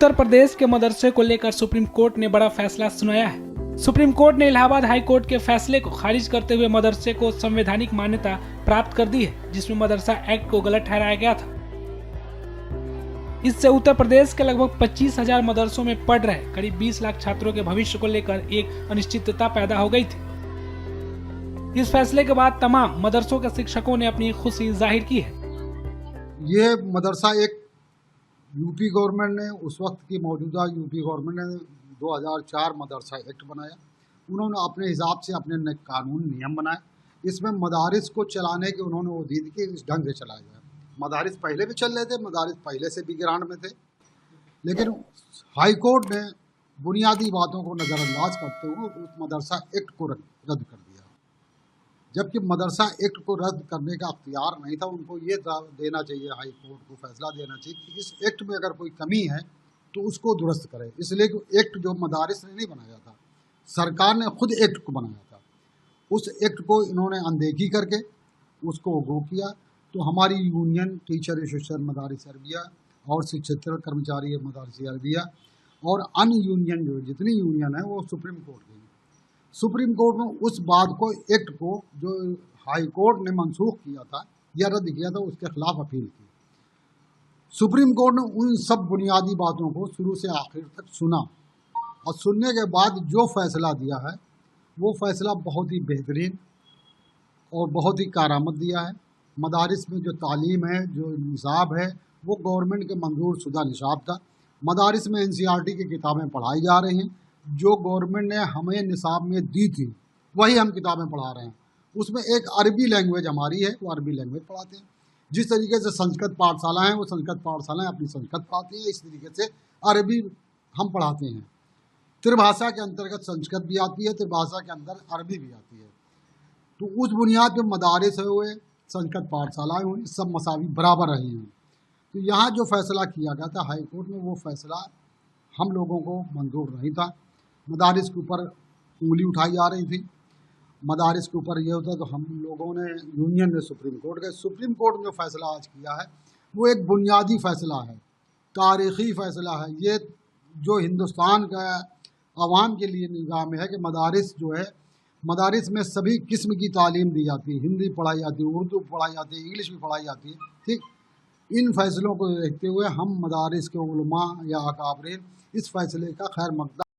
उत्तर प्रदेश के मदरसे को लेकर सुप्रीम कोर्ट ने बड़ा फैसला सुनाया है। सुप्रीम कोर्ट ने इलाहाबाद हाई कोर्ट के फैसले को खारिज करते हुए मदरसे को संवैधानिक मान्यता प्राप्त कर दी है, जिसमें मदरसा एक्ट को गलत ठहराया गया था। इससे उत्तर प्रदेश के लगभग 25,000 मदरसों में पढ़ रहे करीब 20 लाख छात्रों के भविष्य को लेकर एक अनिश्चितता पैदा हो गई थी। इस फैसले के बाद तमाम मदरसों के शिक्षकों ने अपनी खुशी जाहिर की है। ये मदरसा एक यूपी गवर्नमेंट ने, उस वक्त की मौजूदा यूपी गवर्नमेंट ने 2004 मदरसा एक्ट बनाया। उन्होंने अपने हिसाब से अपने कानून नियम बनाए। इसमें मदारिस को चलाने के उन्होंने वो दी कि इस ढंग से चलाया जाए। मदारिस पहले भी चल रहे थे, मदारिस पहले से भी गिरान में थे, लेकिन हाई कोर्ट ने बुनियादी बातों को नज़रअंदाज करते हुए उस मदरसा एक्ट को रद्द कर दिया। जबकि मदरसा एक्ट को रद्द करने का अख्तियार नहीं था, उनको ये देना चाहिए, हाई कोर्ट को फैसला देना चाहिए कि इस एक्ट में अगर कोई कमी है तो उसको दुरुस्त करे। इसलिए कि एक्ट जो मदारिस ने नहीं बनाया था, सरकार ने खुद एक्ट को बनाया था। उस एक्ट को इन्होंने अनदेखी करके उसको गो किया। तो हमारी यूनियन टीचर एसोसिएशन मदारिस अरबिया और शिक्षेतर कर्मचारी मदारिस अरबिया और अन्य यूनियन जो जितनी यूनियन है वो सुप्रीम कोर्ट गई। सुप्रीम कोर्ट में उस बात को, एक्ट को जो हाई कोर्ट ने मनसूख किया था या रद्द किया था, उसके खिलाफ अपील की। सुप्रीम कोर्ट ने उन सब बुनियादी बातों को शुरू से आखिर तक सुना और सुनने के बाद जो फैसला दिया है वो फैसला बहुत ही बेहतरीन और बहुत ही कारामद दिया है। मदारिस में जो तालीम है, जो निसाब है, वो गवर्नमेंट के मंजूर शुदा निसाब था। मदारिस में एनसीईआरटी की किताबें पढ़ाई जा रही हैं, जो गवर्नमेंट ने हमें निसाब में दी थी वही हम किताबें पढ़ा रहे हैं। उसमें एक अरबी लैंग्वेज हमारी है, वो अरबी लैंग्वेज पढ़ाते हैं। जिस तरीके से संस्कृत पाठशाला हैं, वो संस्कृत पाठशालाएँ अपनी संस्कृत पढ़ाती हैं, इस तरीके से अरबी हम पढ़ाते हैं। त्रिभाषा के अंतर्गत संस्कृत भी आती है, त्रिभाषा के अंदर अरबी भी आती है। तो उस बुनियाद पर मदारिस हुए, संस्कृत पाठशालाएँ हुई, सब मसावी बराबर रही हैं। तो यहाँ जो फैसला किया गया था हाई कोर्ट में, वो फैसला हम लोगों को मंजूर नहीं था। मदारिस के ऊपर उंगली उठाई जा रही थी, मदारिस के ऊपर ये होता। तो हम लोगों ने, यूनियन ने सुप्रीम कोर्ट गए। सुप्रीम कोर्ट ने जो फैसला आज किया है वो एक बुनियादी फ़ैसला है, तारीख़ी फ़ैसला है। ये जो हिंदुस्तान का आवाम के लिए निगाह में है कि मदारिस जो है, मदारिस में सभी किस्म की तालीम दी जाती है। हिंदी पढ़ाई जाती है, उर्दू पढ़ाई जाती है, इंग्लिश भी पढ़ाई जाती है। ठीक, इन फैसलों को देखते हुए हम मदारिस के उलमा या अकाबरीन इस फैसले का खैर मकदम